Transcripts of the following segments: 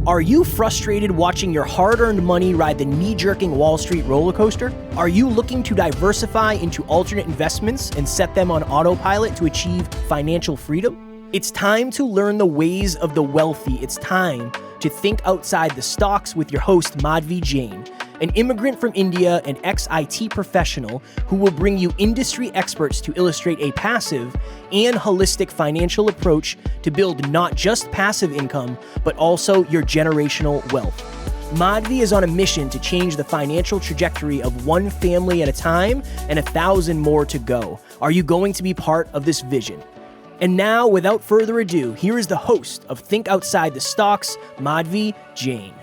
Are you frustrated watching your hard-earned money ride the knee-jerking Wall Street roller coaster? Are you looking to diversify into alternate investments and set them on autopilot to achieve financial freedom? It's time to learn the ways of the wealthy. It's time to think outside the stocks with your host, Madhvi Jain, an immigrant from India and ex-IT professional who will bring you industry experts to illustrate a passive and holistic financial approach to build not just passive income, but also your generational wealth. Madhvi is on a mission to change the financial trajectory of one family at a time and 1,000 more to go. Are you going to be part of this vision? And now, without further ado, here is the host of Think Outside the Stocks, Madhvi Jain.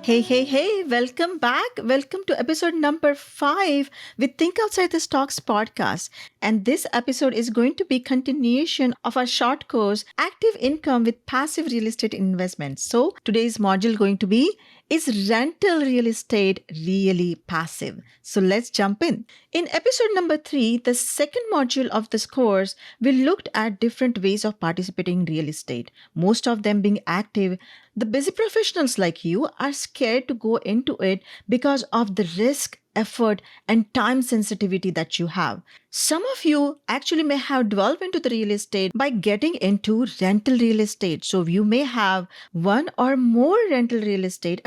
Hey, welcome back. Welcome to episode number 5 with Think Outside the Stocks podcast. And this episode is going to be continuation of our short course, Active Income with Passive Real Estate Investments. So today's module going to be, is rental real estate really passive? So let's jump in. In episode number 3, the second module of this course, we looked at different ways of participating in real estate, most of them being active. The busy professionals like you are scared to go into it because of the risk, effort, and time sensitivity that you have. Some of you actually may have delved into the real estate by getting into rental real estate. So you may have one or more a rental real estate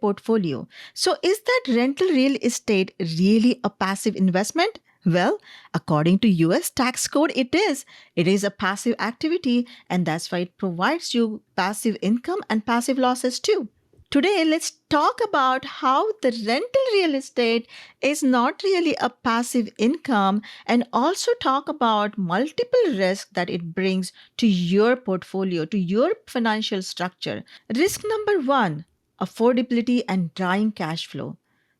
portfolio. So is that rental real estate really a passive investment? Well, according to US tax code, it is. It is a passive activity, and that's why it provides you passive income and passive losses too. Today, let's talk about how the rental real estate is not really a passive income, and also talk about multiple risks that it brings to your portfolio, to your financial structure. Risk number 1, affordability and drying cash flow.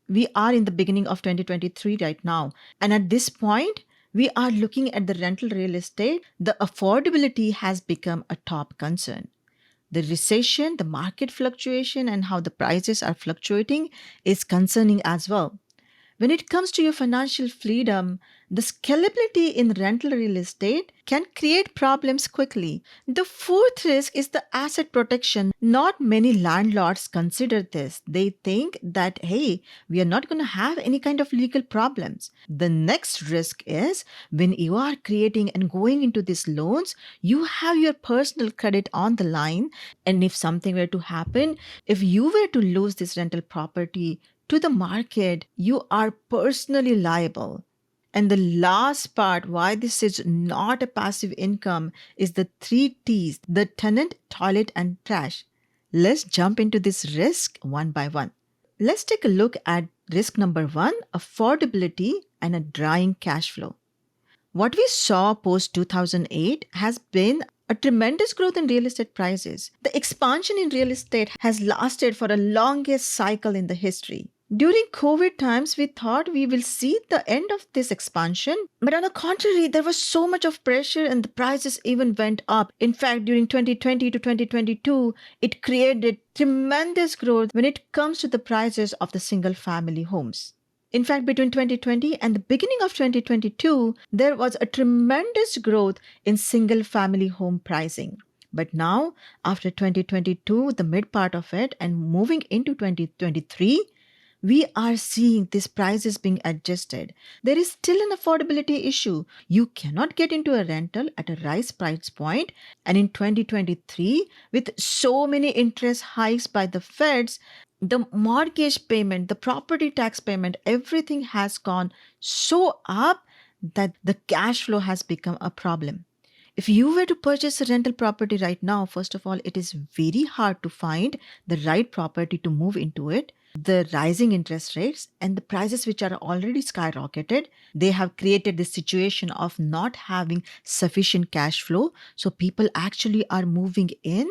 We are in the beginning of 2023 right now. And at this point, we are looking at the rental real estate. The affordability has become a top concern. The recession, the market fluctuation, and how the prices are fluctuating is concerning as well. When it comes to your financial freedom, the scalability in rental real estate can create problems quickly. The fourth risk is the asset protection. Not many landlords consider this. They think that, hey, we are not going to have any kind of legal problems. The next risk is when you are creating and going into these loans, you have your personal credit on the line. And if something were to happen, if you were to lose this rental property to the market, you are personally liable. And the last part, why this is not a passive income, is the 3 T's, the tenant, toilet, and trash. Let's jump into this risk one by one. Let's take a look at risk number 1, affordability and a drying cash flow. What we saw post 2008 has been a tremendous growth in real estate prices. The expansion in real estate has lasted for the longest cycle in the history. During COVID times, we thought we will see the end of this expansion. But on the contrary, there was so much of pressure and the prices even went up. In fact, during 2020 to 2022, it created tremendous growth when it comes to the prices of the single family homes. In fact, between 2020 and the beginning of 2022, there was a tremendous growth in single family home pricing. But now, after 2022, the mid part of it, and moving into 2023, we are seeing these prices being adjusted. There is still an affordability issue. You cannot get into a rental at a rise price point. And in 2023, with so many interest hikes by the feds, the mortgage payment, the property tax payment, everything has gone so up that the cash flow has become a problem. If you were to purchase a rental property right now, first of all, it is very hard to find the right property to move into it. The rising interest rates and the prices which are already skyrocketed, they have created this situation of not having sufficient cash flow. So people actually are moving in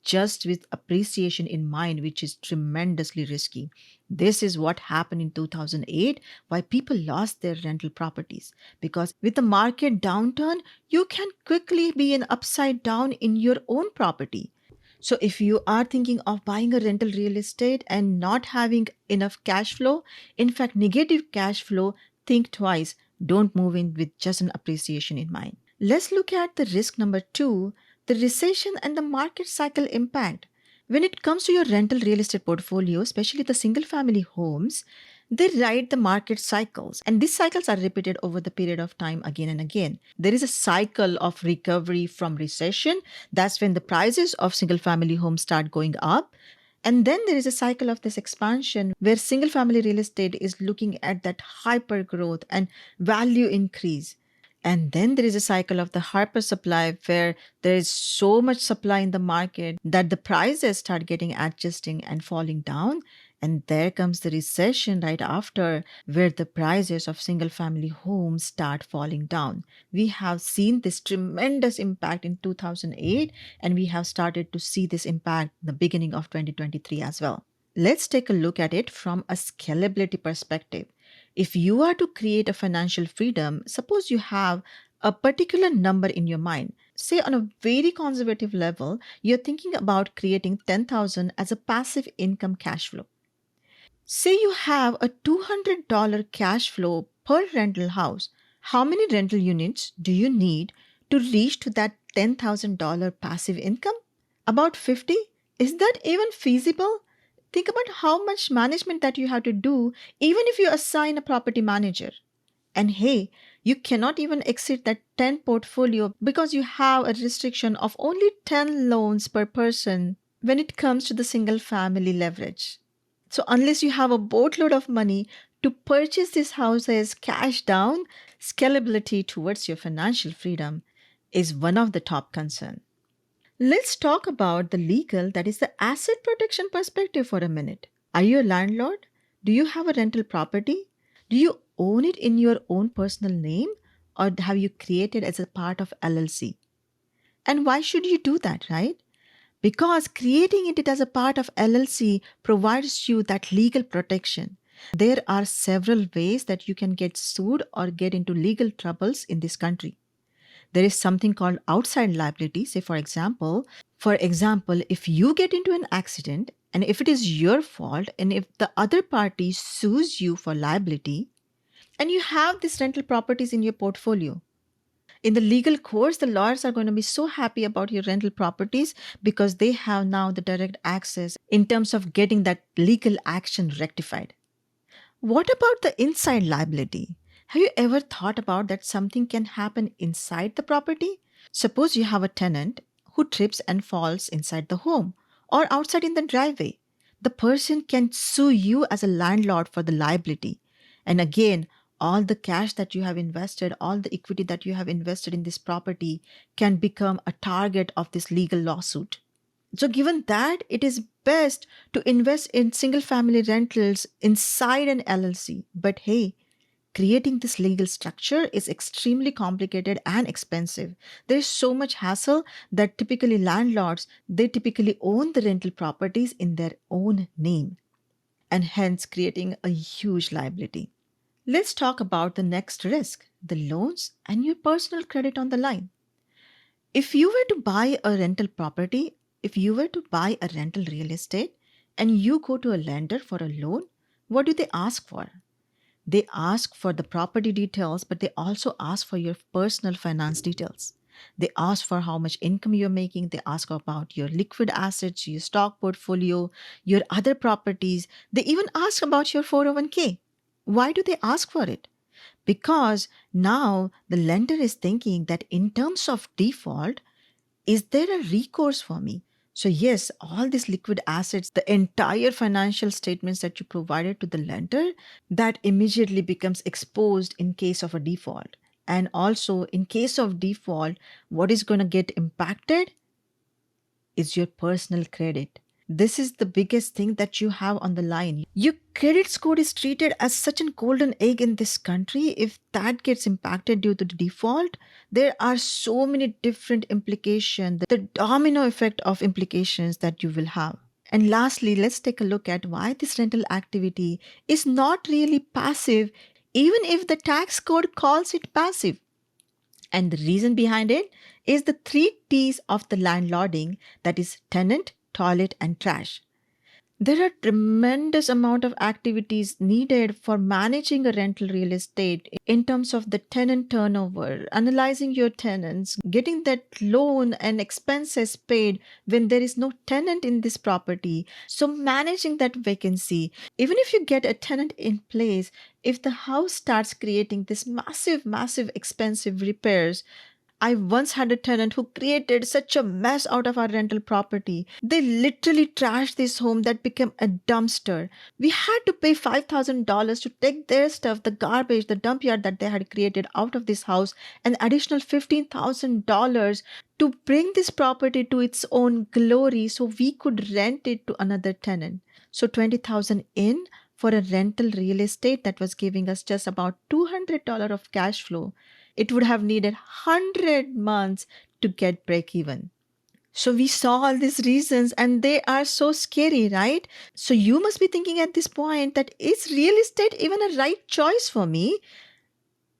just with appreciation in mind, which is tremendously risky. This is what happened in 2008, why people lost their rental properties. Because with the market downturn, you can quickly be an upside down in your own property. So if you are thinking of buying a rental real estate and not having enough cash flow, in fact, negative cash flow, think twice. Don't move in with just an appreciation in mind. Let's look at the risk number 2, the recession and the market cycle impact. When it comes to your rental real estate portfolio, especially the single family homes, they ride the market cycles, and these cycles are repeated over the period of time again and again. There is a cycle of recovery from recession. That's when the prices of single family homes start going up. And then there is a cycle of this expansion where single family real estate is looking at that hyper growth and value increase. And then there is a cycle of the hyper supply where there is so much supply in the market that the prices start getting adjusting and falling down. And there comes the recession right after, where the prices of single family homes start falling down. We have seen this tremendous impact in 2008, and we have started to see this impact in the beginning of 2023 as well. Let's take a look at it from a scalability perspective. If you are to create a financial freedom, suppose you have a particular number in your mind. Say on a very conservative level, you're thinking about creating 10,000 as a passive income cash flow. Say you have a $200 cash flow per rental house. How many rental units do you need to reach to that $10,000 passive income? About 50? Is that even feasible? Think about how much management that you have to do, even if you assign a property manager. And hey, you cannot even exceed that 10 portfolio because you have a restriction of only 10 loans per person when it comes to the single family leverage. So, unless you have a boatload of money to purchase these houses cash down, scalability towards your financial freedom is one of the top concerns. Let's talk about the legal, that is the asset protection perspective for a minute. Are you a landlord? Do you have a rental property? Do you own it in your own personal name, or have you created as a part of LLC? And why should you do that, right? Because creating it as a part of LLC provides you that legal protection. There are several ways that you can get sued or get into legal troubles in this country. There is something called outside liability. Say, for example, if you get into an accident and if it is your fault and if the other party sues you for liability and you have these rental properties in your portfolio, in the legal course, the lawyers are going to be so happy about your rental properties because they have now the direct access in terms of getting that legal action rectified. What about the inside liability? Have you ever thought about that something can happen inside the property? Suppose you have a tenant who trips and falls inside the home or outside in the driveway. The person can sue you as a landlord for the liability. And again, all the cash that you have invested, all the equity that you have invested in this property can become a target of this legal lawsuit. So, given that, it is best to invest in single family rentals inside an LLC. But hey, creating this legal structure is extremely complicated and expensive. There is so much hassle that typically landlords, they typically own the rental properties in their own name and hence creating a huge liability. Let's talk about the next risk, the loans and your personal credit on the line. If you were to buy a rental property, if you were to buy a rental real estate and you go to a lender for a loan, what do they ask for? They ask for the property details, but they also ask for your personal finance details. They ask for how much income you're making. They ask about your liquid assets, your stock portfolio, your other properties. They even ask about your 401k. Why do they ask for it? Because now the lender is thinking that in terms of default, is there a recourse for me? So, yes, all these liquid assets, the entire financial statements that you provided to the lender, that immediately becomes exposed in case of a default. And also, in case of default, what is going to get impacted is your personal credit. This is the biggest thing that you have on the line. Your credit score is treated as such a golden egg in this country. If that gets impacted due to the default, there are so many different implications, the domino effect of implications that you will have. And lastly, let's take a look at why this rental activity is not really passive, even if the tax code calls it passive. And the reason behind it is the 3 T's of the landlording, that is tenant, toilet, and trash. There are tremendous amount of activities needed for managing a rental real estate in terms of the tenant turnover, analyzing your tenants, getting that loan and expenses paid when there is no tenant in this property. So managing that vacancy, even if you get a tenant in place, if the house starts creating this massive expensive repairs. I once had a tenant who created such a mess out of our rental property. They literally trashed this home that became a dumpster. We had to pay $5,000 to take their stuff, the garbage, the dump yard that they had created out of this house, an additional $15,000 to bring this property to its own glory so we could rent it to another tenant. So 20,000 in for a rental real estate that was giving us just about $200 of cash flow. It would have needed 100 months to get break even. So we saw all these reasons and they are so scary, right? So you must be thinking at this point that is real estate even a right choice for me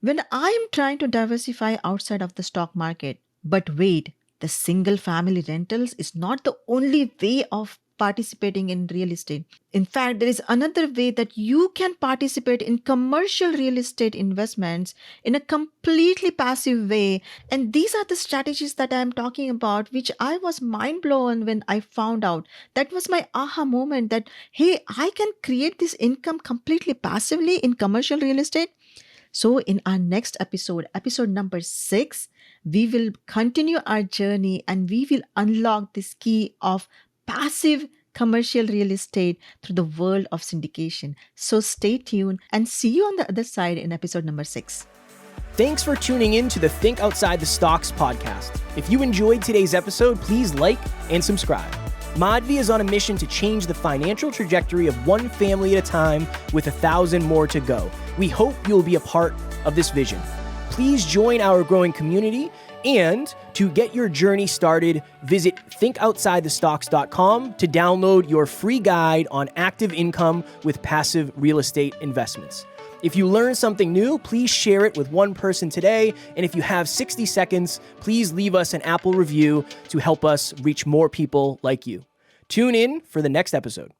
when I am trying to diversify outside of the stock market? But wait, the single family rentals is not the only way of participating in real estate. In fact, there is another way that you can participate in commercial real estate investments in a completely passive way. And these are the strategies that I am talking about, which I was mind blown when I found out. That was my aha moment that, hey, I can create this income completely passively in commercial real estate. So, in our next episode, episode number 6, we will continue our journey and we will unlock this key of passive commercial real estate through the world of syndication. So, stay tuned and see you on the other side in episode number 6. Thanks for tuning in to the Think Outside the Stocks podcast. If you enjoyed today's episode, please like and subscribe. Madhvi is on a mission to change the financial trajectory of one family at a time with 1,000 more to go. We hope you'll be a part of this vision. Please join our growing community, and to get your journey started, visit thinkoutsidethestocks.com to download your free guide on active income with passive real estate investments. If you learned something new, please share it with one person today. And if you have 60 seconds, please leave us an Apple review to help us reach more people like you. Tune in for the next episode.